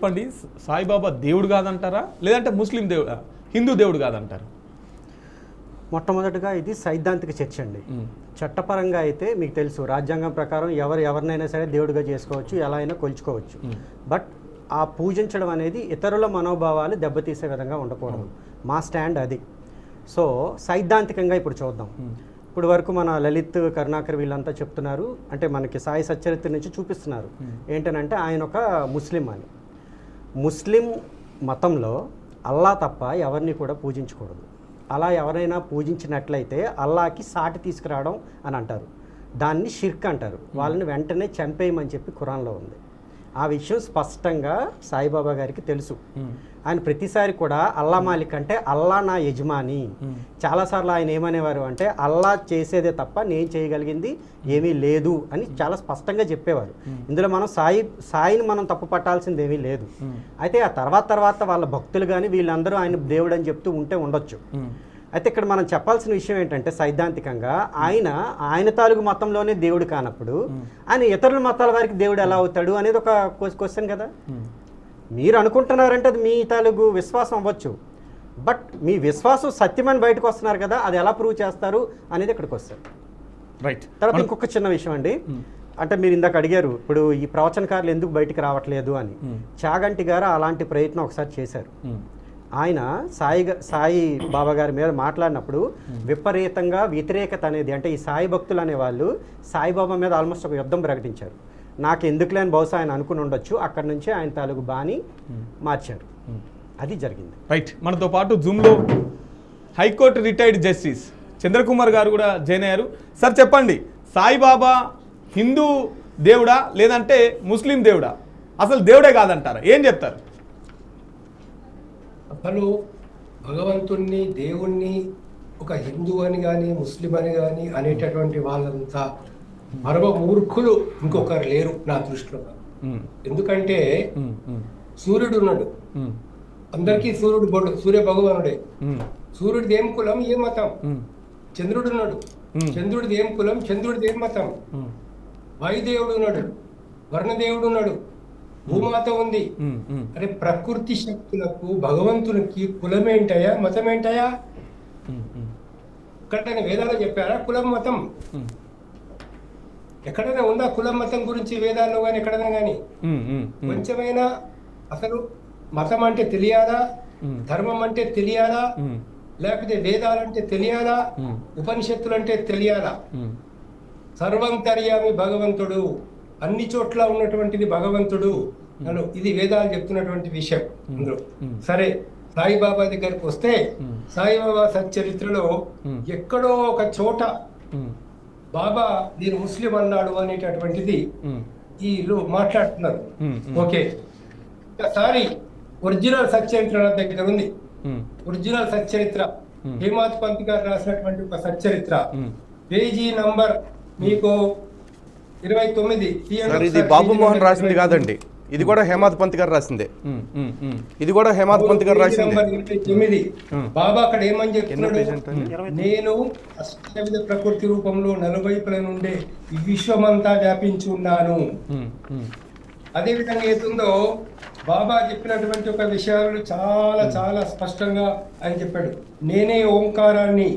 చెప్పండి, సాయిబాబా దేవుడు కాదంటారా లేదంటే ముస్లిం దేవుడు హిందూ దేవుడు కాదంటారా? మొట్టమొదటిగా ఇది సైద్ధాంతిక చర్చ అండి. చట్టపరంగా అయితే మీకు తెలుసు, రాజ్యాంగం ప్రకారం ఎవరినైనా సరే దేవుడిగా చేసుకోవచ్చు, ఎలా అయినా కొలుచుకోవచ్చు. బట్ ఆ పూజించడం అనేది ఇతరుల మనోభావాలు దెబ్బతీసే విధంగా ఉండకూడదు. మా స్టాండ్ అది. సో సైద్ధాంతికంగా ఇప్పుడు చూద్దాం. ఇప్పుడు వరకు మన లలిత్ కరుణాకర్ వీళ్ళంతా చెప్తున్నారు, అంటే మనకి సాయి సచ్చరిత్ర నుంచి చూపిస్తున్నారు ఏంటనంటే ఆయన ఒక ముస్లిం అని. ముస్లిం మతంలో అల్లా తప్ప ఎవరిని కూడా పూజించకూడదు. అలా ఎవరైనా పూజించినట్లయితే అల్లాకి సాటి తీసుకురావడం అని అంటారు. దాన్ని షిర్క్ అంటారు. వాళ్ళని వెంటనే చంపేయమని చెప్పి ఖురాన్లో ఉంది. ఆ విషయం స్పష్టంగా సాయిబాబా గారికి తెలుసు. ఆయన ప్రతిసారి కూడా అల్లా మాలిక్ అంటే అల్లా నా యజమాని. చాలాసార్లు ఆయన ఏమనేవారు అంటే అల్లా చేసేదే తప్ప నేను చేయగలిగింది ఏమీ లేదు అని చాలా స్పష్టంగా చెప్పేవారు. ఇందులో మనం సాయిని మనం తప్పు పట్టాల్సింది ఏమీ లేదు. అయితే ఆ తర్వాత వాళ్ళ భక్తులు కానీ వీళ్ళందరూ ఆయన దేవుడు అని చెప్తూ ఉంటే ఉండొచ్చు. అయితే ఇక్కడ మనం చెప్పాల్సిన విషయం ఏంటంటే సైద్ధాంతికంగా ఆయన తాలూకు మతంలోనే దేవుడు కానప్పుడు ఆయన ఇతరుల మతాల వారికి దేవుడు ఎలా అవుతాడు అనేది ఒక క్వశ్చన్ కదా. మీరు అనుకుంటున్నారంటే అది మీ తాలూకు విశ్వాసం అవ్వచ్చు, బట్ మీ విశ్వాసం సత్యమని బయటకు వస్తున్నారు కదా, అది ఎలా ప్రూవ్ చేస్తారు అనేది ఇక్కడికి వస్తారు. రైట్. తర్వాత ఇంకొక చిన్న విషయం అండి, అంటే మీరు ఇందాక అడిగారు ఇప్పుడు ఈ ప్రవచనకారులు ఎందుకు బయటికి రావట్లేదు అని. చాగంటి గారు అలాంటి ప్రయత్నం ఒకసారి చేశారు. ఆయన సాయి బాబా గారి మీద మాట్లాడినప్పుడు విపరీతంగా వ్యతిరేకత అనేది, అంటే ఈ సాయి భక్తులు అనేవాళ్ళు సాయిబాబా మీద ఆల్మోస్ట్ ఒక యుద్ధం ప్రకటించారు. నాకు ఎందుకు లేని బహుశా ఆయన అనుకుని ఉండొచ్చు, అక్కడి నుంచి ఆయన తాలూకు బాని మార్చారు. అది జరిగింది. రైట్. మనతో పాటు జూమ్లో హైకోర్టు రిటైర్డ్ జస్టిస్ చంద్రకుమార్ గారు కూడా జాయిన్ అయ్యారు. సార్ చెప్పండి, సాయిబాబా హిందూ దేవుడా లేదంటే ముస్లిం దేవుడా, అసలు దేవుడే కాదంటారా, ఏం చెప్తారు? అసలు భగవంతుణ్ణి దేవుణ్ణి ఒక హిందూ అని కానీ ముస్లిం అని కానీ అనేటటువంటి వాళ్ళంతా పరమ మూర్ఖులు ఇంకొకరు లేరు నా దృష్టిలో. ఎందుకంటే సూర్యుడు ఉన్నాడు, అందరికీ సూర్యుడు బొడు, సూర్య భగవానుడే. సూర్యుడిది ఏం కులం ఏ మతం? చంద్రుడు ఉన్నాడు, చంద్రుడిది ఏం కులం చంద్రుడిది ఏం మతం? వాయుదేవుడు ఉన్నాడు, వర్ణదేవుడు ఉన్నాడు, భూమాత ఉంది. అరే ప్రకృతి శక్తులకు భగవంతునికి కులమేంటయా మతమేంటయా? ఎక్కడైనా వేదాలు చెప్పారా కులం మతం? ఎక్కడైనా ఉందా కులం మతం గురించి వేదాల్లో కానీ ఎక్కడైనా కానీ? కొంచెమైనా అసలు మతం అంటే తెలియాలా, ధర్మం అంటే తెలియాలా, లేకపోతే వేదాలంటే తెలియాలా, ఉపనిషత్తులు అంటే తెలియాలా? సర్వంతర్యామి భగవంతుడు, అన్ని చోట్ల ఉన్నటువంటిది భగవంతుడు నన్ను, ఇది వేదాలు చెప్తున్నటువంటి విషయం అందులో. సరే సాయిబాబా దగ్గరికి వస్తే సాయిబాబా సచ్చరిత్రలో ఎక్కడో ఒక చోట బాబా నేను ముస్లిం అన్నాడు అనేటటువంటిది వీళ్ళు మాట్లాడుతున్నారు. ఓకే, ఒకసారి ఒరిజినల్ సచ్చరిత్ర దగ్గర ఉంది. ఒరిజినల్ సచ్చరిత్ర హేమాత్ పంత్ గారు రాసినటువంటి ఒక సచ్చరిత్ర, పేజీ నంబర్ మీకు 29. ఇది బాబు మోహన్ రాసింది కాదండి, ఇది కూడా హేమాత్ పంత్ గారు రాసిందే. ఇది కూడా హేమాత్ పంత్ గారు రాసింది. 29 బాబా అక్కడ ఏమని చెప్తున్నాడు, నేను అష్టవిధ ప్రకృతి రూపంలో నలువైపుల నుండే ఈ విశ్వమంతా వ్యాపించి ఉన్నాను. అదే విధంగా ఏతుందో బాబా చెప్పినటువంటి ఒక విషయాలు చాలా చాలా స్పష్టంగా ఆయన చెప్పాడు. నేనే ఓంకారాన్ని,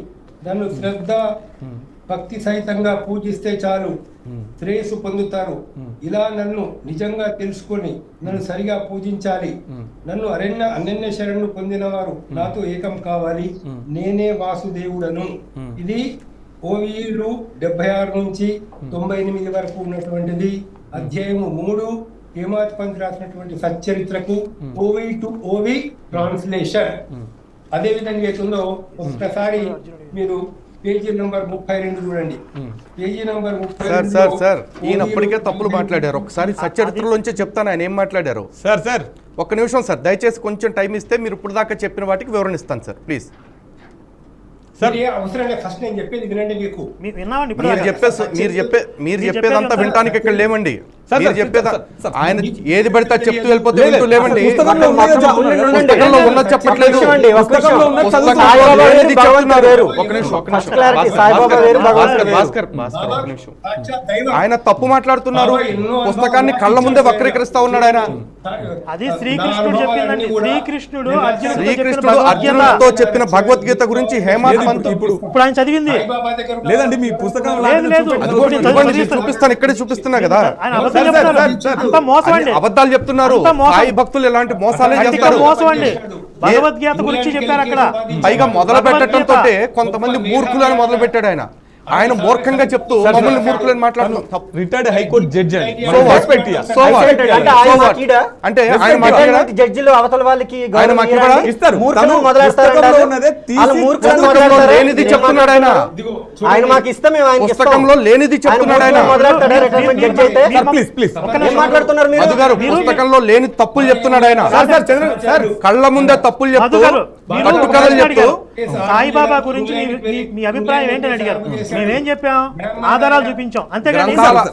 నన్ను శ్రద్ధ భక్తి సహితంగా పూజిస్తే చాలు శ్రేయస్సు పొందుతారు. ఇలా నన్ను నిజంగా తెలుసుకొని నన్ను సరిగా పూజించాలి. నన్ను అనన్య శరణు పొందిన వారు నాతో ఏకం కావాలి. నేనే వాసుదేవుడను. ఇది ఓవీలు 76 నుంచి 98 వరకు ఉన్నటువంటిది. అధ్యాయము 3 హేమాత్ పంత్ రాసినటువంటి సచ్చరిత్రకు ఓవి టు ఓవి ట్రాన్స్లేషన్. అదే విధంగా ఏతుందో ఒక్కసారి మీరు పేజీ నంబర్ 32 చూడండి. Page number 32. సార్ ఈయన అప్పటికే తప్పులు మాట్లాడారు. ఒకసారి సచ్చరిత్రలోంచే చెప్తాను ఆయన ఏం మాట్లాడారు. సార్ ఒక్క నిమిషం సార్, దయచేసి కొంచెం టైం ఇస్తే మీరు ఇప్పుడు దాకా చెప్పిన వాటికి వివరణ ఇస్తాను సార్ ప్లీజ్. సార్. ఇది అవసరం లేదు. ఫస్ట్ నేను చెప్పేది వినండి. మీకు విన్నామండి ఇప్పుడు మీరు చెప్పేదంతా వినటానికి ఇక్కడ లేమండి. సార్, మీరు సార్, చెప్పేదా సార్, సార్, ఆయన ఏది పడితే అది చెప్తూ వెళ్ళిపోతే లేదు, వింటూ లేమండి. పుస్తకంలో ఉన్నదే చెప్తున్నారు కదా. పుస్తకంలో ఉన్నది చెప్పట్లేదు. పుస్తకంలో ఉన్నది పుస్తకంలో చదువుతున్నారు. లేనిది చెప్తున్నారు. వేరు. ఒక నిమిషం, ఒక ఫస్ట్ నిమిషం. క్లారిటీ, సాయిబాబా వేరు, భగవంతుడు వేరు. భాస్కర్, ఒక నిమిషం. సాక్షాత్ దైవం. ఆయన తప్పు మాట్లాడుతున్నారు. బాబా ఎన్నో పుస్తకాన్ని కళ్ళ ముందే వక్రీకరిస్తా ఉన్నాడు ఆయన. అది శ్రీకృష్ణుడు చెప్పిందండి. శ్రీకృష్ణుడు శ్రీకృష్ణుడు అర్జునుడితో చెప్పిన భగవద్గీత గురించి హేమంత్ ఇప్పుడు ఇప్పుడు ఆయన చదివింది సాయిబాబా దగ్గర ఉన్న- లేదండి మీ పుస్తకం లేదు, లేదు. చూపెట్టండి. అది నేను చూపిస్తాను, ఇక్కడే చూపిస్తున్నా కదా. ఆయన అబద్ధం సార్, చెప్తున్నారు. సార్, సార్, అంతా మోసం అండి. అన్ని అబద్ధాలు చెప్తున్నారు. అంతా మోసం. సాయి భక్తులు ఎలాంటి మోసాలే అట్టిగా చేస్తారు. మోసం అండి. భగవద్గీత గురించి చెప్పారు అక్కడ. పైగా మొదలు పెట్టడంతో కొంతమంది మూర్ఖులు అని మొదలు పెట్టాడు ఆయన. ఆయన మూర్ఖంగా చెప్తూ మమ్మల్ని మూర్ఖులని మాట్లాడుతున్నాం. తప్పు. రిటైర్డ్ హైకోర్టు జడ్జి అండి. So what? రెస్పెక్ట్ ఇయ్యాలి. So what? అంటే ఆయన So what? మాకీడా? అంటే ఆయన Respect మాట్లాడా? రిటైర్మెంట్ జడ్జిలు అవతల వాళ్ళకి ఆయన గౌరవం మాకు ఇవ్వరా? ఇవ్వరా? ఇస్తారు. మూర్ఖులను తను మొదలెడతారంటారు. పుస్తకంలో ఉన్నదే తీసి వాళ్ళు మూర్ఖులను పుస్తకంలో మొదలెడతారా? లేనిది చెప్తున్నాడు ఆయన. ఇదిగో ఆయన చూడండి. మాకు ఇస్తాం, మేము ఆయనకి ఇస్తాం. పుస్తకంలో లేనిది చెప్తున్నాడు ఆయన. మూర్ఖులను మొదలెడతాడా రిటైర్మెంట్ జడ్జి అయితే? సార్, ప్లీజ్ ప్లీజ్ ఏం మాట్లాడుతున్నారు మీరు? మధు గారు పుస్తకంలో లేని తప్పులు చెప్తున్నాడు ఆయన. సార్, సార్, చంద్ర సార్, కళ్ళ ముందే తప్పులు చెప్తూ మధు గారు, మీరు కట్టు ఒక కథలు ప్రశ్న చెప్తూ అడిగారు. సాయిబాబా గురించి మీ అభిప్రాయం ఏంటని అడిగారు. మేమేం చెప్పాం? ఆధారాలు చూపించాం. అంతేగాని గ్రంథాల-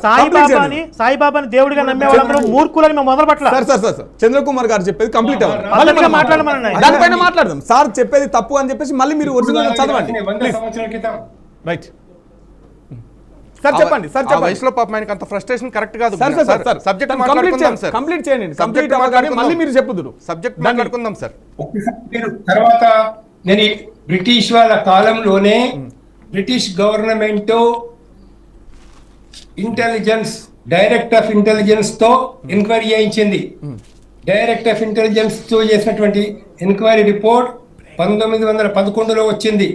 సాయిబాబాని దేవుడిగా నమ్మే వాళ్ళందరూ మూర్ఖులని మేము మొదలు పట్ల sir sir sir sir Chandrakumar గారు చెప్పేది కంప్లీట్ అవ్వాలి. పద్ధతిగా మాట్లాడమనండి. దానిపైన మాట్లాడదాం. సార్ చెప్పేది తప్పు అని చెప్పేసి మళ్ళీ మీరు ఒరిజినల్ చదవండి 100 సంవత్సరాల క్రితం రైట్. సార్ చెప్పండి, సార్ ఆ చెప్పండి. వయసులో పాపం ఆయనకి అంత ఫ్రస్ట్రేషన్ కరెక్ట్ కాదు. Sir sir sir sir subject complete మాట్లాడుకుందాం చేయండి, సార్. కంప్లీట్ చేయండి. Subject కంప్లీట్ అవ్వగానే మళ్ళీ మాట్లాడుకుందాం. మీరు చెప్పుదురు. సబ్జెక్ట్ మాట్లాడుకుందాం సార్. ఒక్కసారి మీరు తర్వాత నేను ఈ బ్రిటిష్ వాళ్ళ కాలంలోనే British government intelligence director of intelligence తో ఎంక్వైరీ చేయించింది. డైరెక్టర్ ఆఫ్ ఇంటెలిజెన్స్ తో చేసినటువంటి ఎంక్వైరీ రిపోర్ట్ 1911లో వచ్చింది.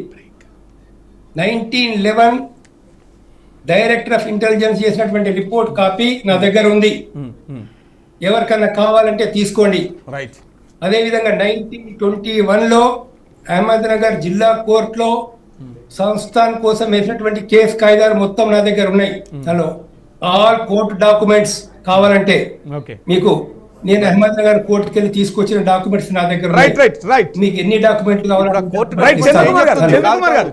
1911 డైరెక్టర్ ఆఫ్ ఇంటెలిజెన్స్ చేసినటువంటి రిపోర్ట్ కాపీ నా దగ్గర ఉంది. ఎవరికన్నా కావాలంటే తీసుకోండి. రైట్. అదేవిధంగా 1921లో అహ్మద్నగర్ జిల్లా కోర్టులో సంస్థాన్ కోసం వేసినటువంటి కేసు కాయిదాలు మొత్తం నా దగ్గర ఉన్నాయి. దానిలో ఆల్ కోర్టు డాక్యుమెంట్స్ కావాలంటే ఓకే. మీకు నేను అహ్మద్నగర్ కోర్టుకి వెళ్ళి తీసుకొచ్చిన డాక్యుమెంట్స్ నా దగ్గర ఉన్నాయి. రైట్ రైట్ రైట్ మీకు ఎన్ని డాక్యుమెంట్లు కోర్టు కావాలంటే రైట్. చంద్రకుమార్ గారు, చంద్రకుమార్ గారు